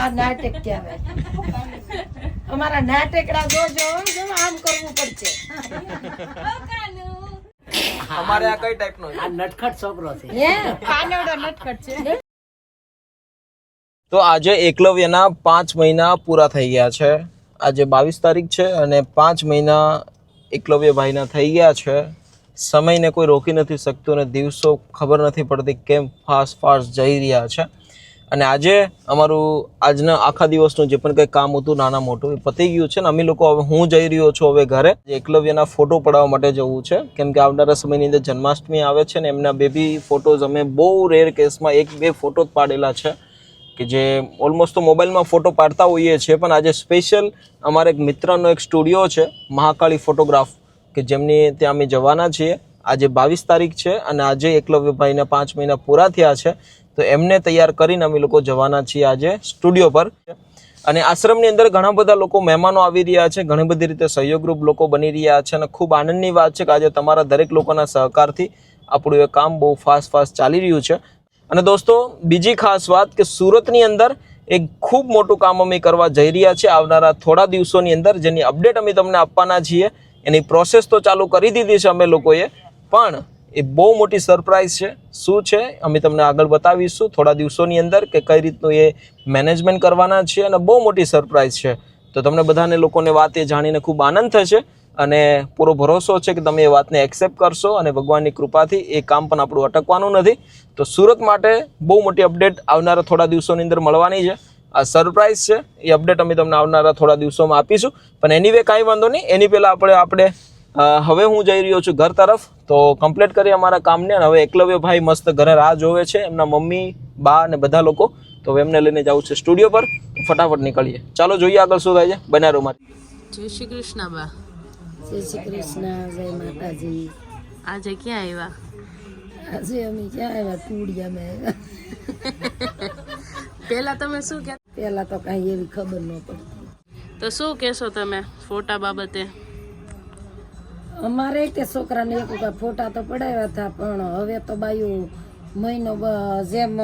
આ નાટક કહેવાય. અમારા નાટકડા જોજો, આમ કરવું પડશે. અમારે આ કઈ ટાઈપનો છે? આ નટખટ છોકરો છે. હે કાનડો નટખટ છે. તો આજે એકલવ્યના 5 મહિના પૂરા થઈ ગયા છે. આજે 22 તારીખ છે અને 5 મહિના એકલવ્યભાઈના થઈ ગયા છે. સમયને કોઈ રોકી નથી શકતું અને દિવસો ખબર નથી પડતી કેમ ફાસ્ટ જઈ રહ્યા છે. અને આજે અમારું આજના આખા દિવસનું જે પણ કંઈ કામ હતું નાના મોટું એ પતી ગયું છે ને અમે લોકો હવે હું જઈ રહ્યો છું હવે ઘરે એકલવ્યના ફોટો પડાવવા માટે જવું છે. કેમ કે આવનારા સમયની અંદર જન્માષ્ટમી આવે છે ને એમના બેબી ફોટોઝ અમે બહુ રેર કેસમાં 1-2 ફોટો જ પાડેલા છે કે જે ઓલમોસ્ટ તો મોબાઈલમાં ફોટો પાડતા હોઈએ છીએ. પણ આજે સ્પેશિયલ અમારે એક મિત્રનો એક સ્ટુડિયો છે મહાકાળી ફોટોગ્રાફ કે જેમની ત્યાં અમે જવાના છીએ. આજે 22 તારીખ છે અને આજે એકલવ્યભાઈના 5 મહિના પૂરા થયા છે તો એમને તૈયાર કરીને અમે લોકો જવાના છીએ આજે સ્ટુડિયો પર. અને આશ્રમની અંદર ઘણા બધા લોકો મહેમાનો આવી રહ્યા છે, ઘણી બધી રીતે સહયોગરૂપ લોકો બની રહ્યા છે અને ખૂબ આનંદની વાત છે કે આજે તમારા દરેક લોકોના સહકારથી આપણું એ કામ બહુ ફાસ્ટ ચાલી રહ્યું છે. અને દોસ્તો બીજી ખાસ વાત કે સુરતની અંદર એક ખૂબ મોટું કામ અમે કરવા જઈ રહ્યા છીએ આવનારા થોડા દિવસોની અંદર, જેની અપડેટ અમે તમને આપવાના છીએ. એની પ્રોસેસ તો ચાલુ કરી દીધી છે અમે લોકોએ, પણ એ બહુ મોટી સરપ્રાઈઝ છે. શું છે અમે તમને આગળ બતાવીશું થોડા દિવસોની અંદર કે કઈ રીતનું એ મેનેજમેન્ટ કરવાના છે અને બહુ મોટી સરપ્રાઈઝ છે. તો તમને બધાને લોકોને વાત એ જાણીને ખૂબ આનંદ થશે અને પૂરો ભરોસો છે કે તમે એ વાતને એક્સેપ્ટ કરશો અને ભગવાનની કૃપાથી એ કામ પણ આપણું અટકવાનું નથી. તો સુરત માટે બહુ મોટી અપડેટ આવનારા થોડા દિવસોની અંદર મળવાની છે. આ સરપ્રાઈઝ છે, એ અપડેટ અમે તમને આવનારા થોડા દિવસોમાં આપીશું. પણ એનીવે કાંઈ વાંધો નહીં, એની પહેલાં આપણે હવે હું જઈ રહ્યો છું ઘર તરફ. તો કમ્પ્લીટ કરીએ અમારા કામને. અને હવે એકલવ્યભાઈ મસ્ત ઘરે રાહ જોવે છે, એમના મમ્મી બા અને બધા લોકો. તો હવે એમને લઈને જવું છે સ્ટુડિયો પર. ફટાફટ નીકળીએ. ચાલો જોઈએ આગળ શું થાય છે. બન્યા રહો મારી. જય શ્રી કૃષ્ણ બા. જય શ્રી કૃષ્ણ, જય માતાજી. આજે ક્યાં આવ્યા? આજે અમે ક્યાં આવ્યા? ટુડિયામાં આવ્યા. પેલા તમે શું કે પેલા તો કાંઈ એવી ખબર ન પડતી. તો શું કહેશો તમે ફોટા બાબતે? અમારે તે છોકરાને એક વખત ફોટા તો પડાવ્યા હતા, પણ હવે તો બાયું મહિનો જેમ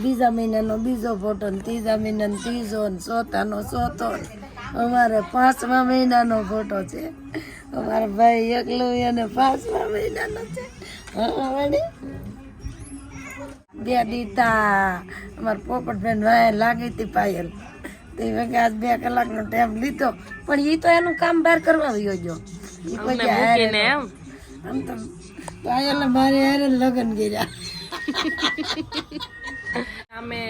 બીજા મહિનાનો બીજો ફોટો ને ત્રીજા મહિનાનો ત્રીજો ને ચોથાનો ચોથો, અમારે 5મા મહિનાનો ફોટો છે. અમારા ભાઈ એકલું એને 5મા મહિનાનો છે. બે દીતા અમારા પોપટબેન વાય લાગી હતી પાયલ. તે વખતે આજ 2 કલાકનો ટાઈમ લીધો, પણ એ તો એનું કામ બહાર કરવા આવ્યો જો. આમ તો પાયલ મારે હારે લગ્ન કર્યા. અમે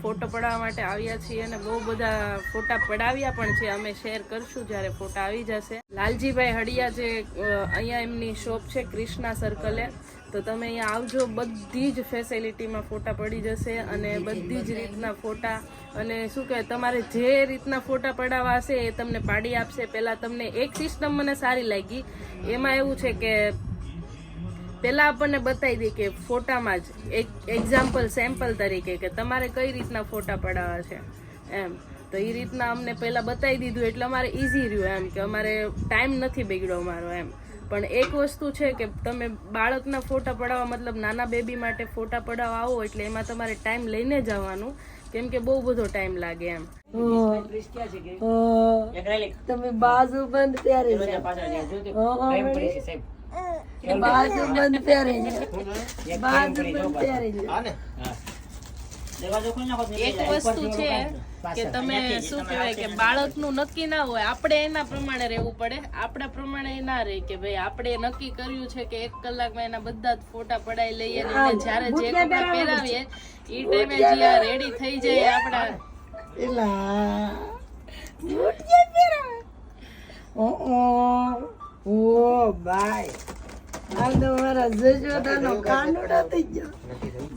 ફોટો પડાવવા માટે આવ્યા છીએ અને બહુ બધા ફોટા પડાવ્યા પણ છે. અમે શેર કરશું જ્યારે ફોટા આવી જશે. લાલજીભાઈ હડિયા જે અહીંયા એમની શોપ છે કૃષ્ણા સર્કલે, તો તમે અહીંયા આવજો. બધી જ ફેસિલિટીમાં ફોટા પડી જશે અને બધી જ રીતના ફોટા અને શું કહેવાય તમારે જે રીતના ફોટા પડાવવા હશે એ તમને પાડી આપશે. પહેલાં તમને એક સિસ્ટમ મને સારી લાગી. એમાં એવું છે કે પહેલાં આપણને બતાવી દે કે ફોટામાં જ એક એક્ઝામ્પલ સેમ્પલ તરીકે કે તમારે કઈ રીતના ફોટા પડાવવા છે એમ. તો એ રીતના અમને પહેલાં બતાવી દીધું એટલે અમારે ઇઝી રહ્યું એમ કે અમારે ટાઈમ નથી બગડ્યો અમારો એમ. પણ એક વસ્તુ છે કે તમે બાળકના ફોટા પડાવવા મતલબ નાના બેબી માટે ફોટા પડાવવા આવો એટલે એમાં તમારે ટાઈમ લઈને જવાનું, કેમ કે બહુ બધો ટાઈમ લાગે એમ. તમે બાજુ બંધ પહેરી બાજુ બંધ પહેરી બાજુ બંધ પહેરી. એક વસ્તુ છે કે તમે શું કહેવાય કે બાળકનું નક્કી ના હોય, આપણે એના પ્રમાણે રહેવું પડે. આપણા પ્રમાણે ના રહે કે ભાઈ આપણે નક્કી કર્યું છે કે 1 કલાકમાં એના બધા જ ફોટા પડાવી લઈએ ને જ્યારે જે કપડા પહેરાવીએ એ ટાઈમે જ્યાં રેડી થઈ જાય આપણા ઓ બાય આ તો મારા જશોદાનો કાનુડો થઈ ગયો.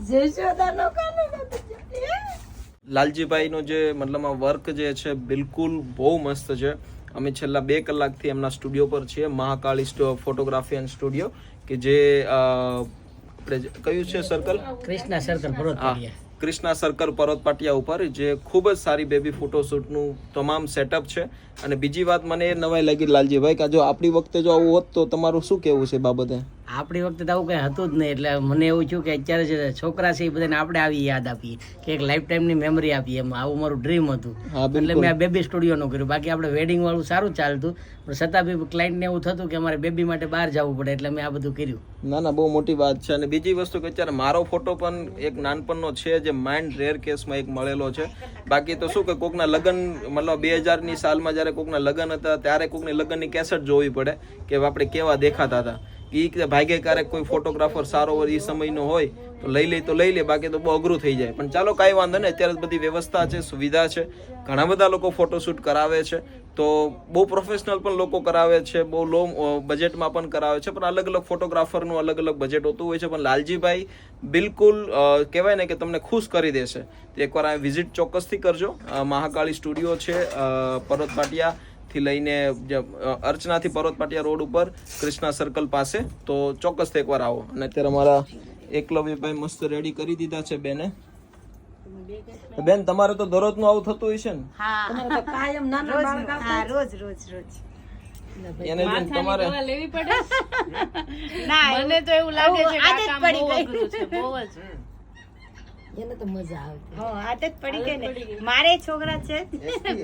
જશોદાનો કાનુડો થઈ ગયો. લાલજીભાઈનો જે મતલબમાં વર્ક જે છે બિલકુલ બહુ મસ્ત છે. અમે છેલ્લા 2 કલાકથી એમના સ્ટુડિયો પર છીએ, મહાકાળી ફોટોગ્રાફી એન્ડ સ્ટુડિયો કે જે આપણે કયું છે circle? Krishna circle Parvatpatiya. Krishna circle Parvatpatiya ઉપર, જે ખૂબ જ સારી બેબી ફોટોશૂટનું તમામ સેટઅપ છે. અને બીજી વાત મને એ નવાઈ લાગી લાલજીભાઈ કે જો આપણી વખતે જો આવું હોત તો તમારું શું કહેવું છે બાબતે? આપણી વખતે તો આવું કઈ હતું જ નહીં, એટલે મને એવું થયું કે અત્યારે જે છોકરા છે એ બધાને આપણે આવી યાદ આપીએ કે એક લાઈફ ટાઈમની મેમરી આપીએ. એમ આવું મારું ડ્રીમ હતું, એટલે મેં આ બેબી સ્ટુડિયોનું કર્યું. બાકી આપણે વેડિંગ વાળું સારું ચાલતું, પણ છતાં બી ક્લાયન્ટને એવું થતું કે અમારે બેબી માટે બહાર જવું પડે, એટલે મેં આ બધું કર્યું. ના ના, બહુ મોટી વાત છે. અને બીજી વસ્તુ કે અત્યારે મારો ફોટો પણ એક નાનપણનો છે જે માઇન્ડ રેર કેસમાં એક મળેલો છે. બાકી તો શું કે કોકના લગ્ન મતલબ 2000ની સાલમાં જ્યારે કોકના લગ્ન હતા ત્યારે કોકની લગ્નની કેસેટ જોવી પડે કે આપણે કેવા દેખાતા હતા. એ ભાગ્યે ક્યારેક કોઈ ફોટોગ્રાફર સારો હોય એ સમયનો હોય તો લઈ લે, બાકી તો બહુ અઘરું થઈ જાય. પણ ચાલો કાંઈ વાંધો નહીં, અત્યારે બધી વ્યવસ્થા છે, સુવિધા છે, ઘણા બધા લોકો ફોટોશૂટ કરાવે છે, તો બહુ પ્રોફેશનલ પણ લોકો કરાવે છે, બહુ લો બજેટમાં પણ કરાવે છે, પણ અલગ અલગ ફોટોગ્રાફરનું અલગ અલગ બજેટ હોતું હોય છે. પણ લાલજીભાઈ બિલકુલ કહેવાય ને કે તમને ખુશ કરી દેશે. તો એકવાર આ વિઝિટ ચોક્કસથી કરજો. મહાકાળી સ્ટુડિયો છે પર્વત પાટિયા થી લઈને અર્ચનાથી પર્વત પાટિયા રોડ ઉપર કૃષ્ણા સર્કલ પાસે, તો ચોક્કસથી એકવાર આવો. અને અત્યારે અમારા એકલવ્યભાઈ મસ્ત રેડી કરી દીધા છે બેને. બેન તમારે તો દરરોજનું આવું થતું હોય છે ને? તમારે તો કાયમ નાના બાળક આવતા રોજ રોજ રોજ એને જેમ તમારે દવા લેવી પડે. મને તો એવું લાગે છે કે આ કામ બહુ અઘરું છે, બહુ જ. એને તો મજા આવતી. હો આદત પડી ગઈ ને. મારે છોકરા છે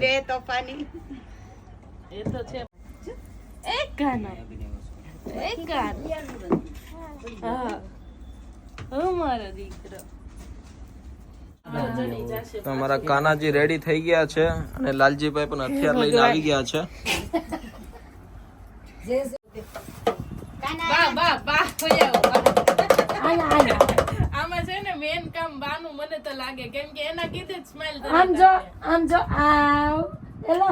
બે તોફાની. એ તો છે. એક ગાનો હા, મારો દીકરો. તો અમારા કાનાજી રેડી થઈ ગયા છે અને લાલજીભાઈ પણ હથિયાર લઈને આવી ગયા છે. જે બા કોઈ આવો. આયા આમાં છે ને મેન કામ બાનું મને તો લાગે, કેમ કે એના કીધે જ સ્માઈલ કરે. આમ જો આવ હેલો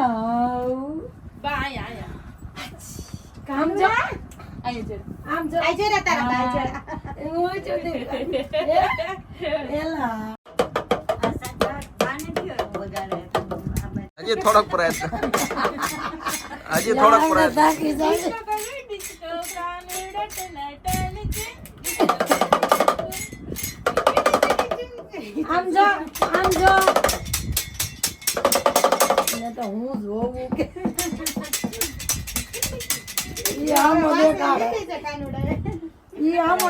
બા આયા કામ જો આયા છે. આમ જો આજો રે તારા બાજુ. હું જો દેખ હેલો હજી થોડોક પ્રયત્ન તાકી જાય ડિસ્કો પ્રાણ ટન છે. આમ જો ને તો હું જોઉં કે ઈ આમો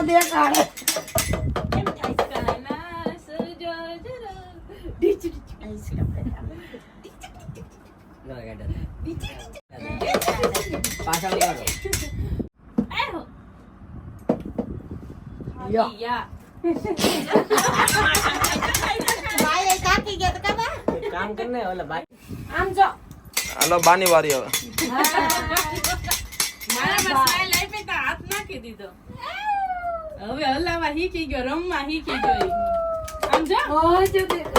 દેખાડે કાના સજો જરા. આયો. યો. યા. ભાઈ કાકી ગયા તો કાબા. કામ કરને ઓલા બાકી આમ જો હાલો બાની વારી હવે. મારામાં સ્માઈલ આપી તો હાથ નાખી દીધો. હવે હલાવા શીખી ગયો, રમવા શીખી ગયો. આમ જો. ઓય જો દેખ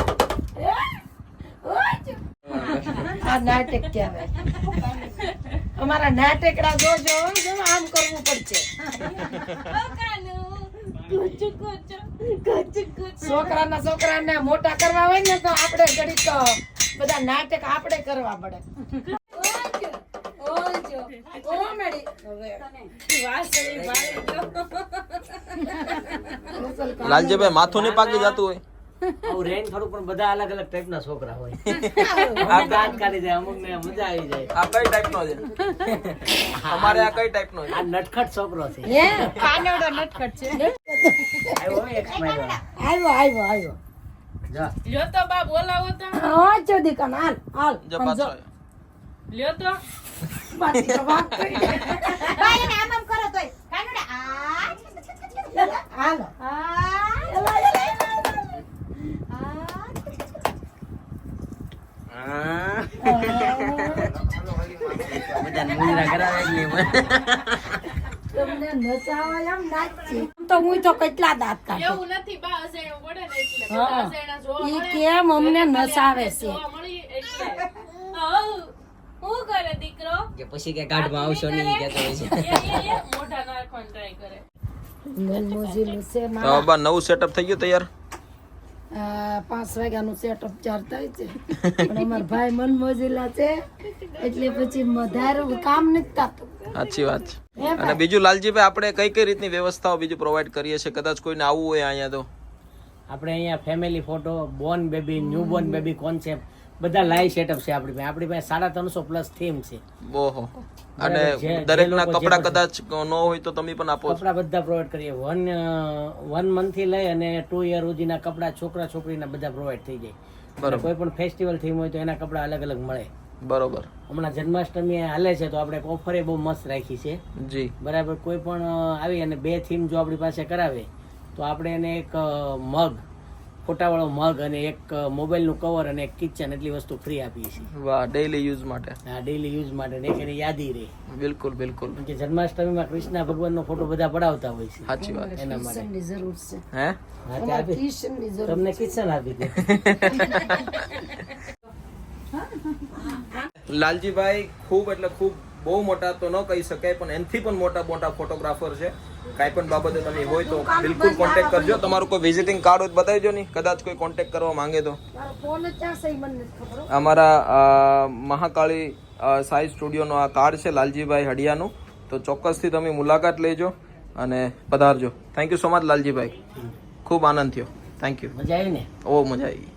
આ નાટક કહેવાય. અમારા નાટકડા જોજો આમ કરવું પડશે. છોકરાને મોટા કરવા હોય ને તો આપણે ઘડીક બધા નાટક આપણે કરવા પડે. લાલજીભાઈ માથું નહીં પાકી જતું હોય? આવું રેન ખરું, પણ બધા અલગ અલગ ટાઈપના છોકરા હોય. આ દાંત કાઢી જાય, અમુક ને મજા આવી જાય. આ કઈ ટાઈપનો છે? અમારે આ કઈ ટાઈપનો છે? આ નટખટ છોકરો છે. હે કાનડો નટખટ છે. આવ્યો હોય એક સ્માઈલ વાળો. આવ્યો જા. લ્યો તો બા બોલાવો તો. હા જો દીકન હાલ જો પાછો આવ્યો. લ્યો તો. બાકી તો વાત કરી. ભાઈ ને આમ કરો તોય કાનડા હાલો બધાને મુંદરા કરાવે એટલે તમને નચાવા એમ નાચી તો હું તો કેટલા દાંત કાઢું. એવું નથી બા, અસેણું પડે ને એટલે. હા. બધા અસેણા જોવા ઈ મળે. કેમ અમને નચાવે છે. જોવા મળી એટલે. હઉ. શું કરે દીકરો? કે પછી કે કાઢમાં આવશો નહીં કહેતો હોય છે. એ મોઢા નાખવાનું ટ્રાય કરે. મન મોજીલું છે તો મારા. બા નવું સેટઅપ થઈ ગયું તૈયાર? 5 વાગ્યાનું સેટઅપ ચાર થાય છે પણ અમારા ભાઈ મન મોજીલા છે એટલે પછી વધારે કામ નથી થતું. સાચી વાત છે. અને બીજું લાલજીભાઈ આપણે કઈ કઈ રીતની વ્યવસ્થાઓ બીજું પ્રોવાઈડ કરીએ છીએ? કદાચ કોઈને આવવું હોય અહીંયા તો આપણે અહીંયા family photo, Born baby, new Born baby concept, બધા લાઈવ સેટઅપ છે આપણી પાસે 350+ થીમ છે. ઓહો. અને જે દરેકના લોકો જે કપડા પણ- કદાચ ન હોય તો તમે પણ આપો છો? કપડા બધા પ્રોવાઈડ કરીએ. 1 મંથ થી લઈ અને 2 યર સુધીના કપડા છોકરા છોકરીના બધા પ્રોવાઈડ થઈ જાય. અને કોઈ પણ ફેસ્ટિવલ થીમ હોય તો એના કપડા અલગ અલગ મળે. બરોબર. હમણાં જન્માષ્ટમી હાલે છે તો આપણે ઓફર બહુ મસ્ત રાખી છે. જી. બરાબર. કોઈ પણ આવી અને 2 થીમ જો આપણી પાસે કરાવે તો આપણે એને એક મગ, ફોટાવાળો મગ અને એક મોબાઈલનું કવર અને એક કિચન એટલી વસ્તુ ફ્રી આપીએ છીએ. વાહ, ડેઈલી યુઝ માટે. હા, ડેઈલી યુઝ માટે ને એક એની યાદી રહે. બિલકુલ બિલકુલ. કેમ કે જન્માષ્ટમીમાં કૃષ્ણ ભગવાનનો ફોટો બધા પડાવતા હોય છે. સાચી વાત. એના માટે કિશનની જરૂર છે. હે? હા, તે આપી. કિશનની જરૂર તમને કિચન આપી દે. લાલજીભાઈ ખૂબ એટલે ખૂબ બહુ મોટા તો ન કહી શકાય પણ એનથી પણ મોટા ફોટોગ્રાફર છે. કાંઈ પણ બાબતે તમે હોય તો બિલકુલ કોન્ટેક્ટ કરજો. તમારું કોઈ વિઝિટિંગ કાર્ડ હોય તો બતાવજો નહીં, કદાચ કોઈ કોન્ટેક્ટ કરવા માંગે તો. મારો ફોન જ ક્યાં છે ઈ મને નથી ખબર હો. અમારા મહાકાળી સાઈ સ્ટુડિયોનો આ કાર્ડ છે લાલજીભાઈ હડિયાનું, તો ચોક્કસથી તમે મુલાકાત લેજો અને પધારજો. Thank you so much Laljibhai, ખૂબ આનંદ થયો. Thank you. મજા આવી ને? બહુ મજા આવી.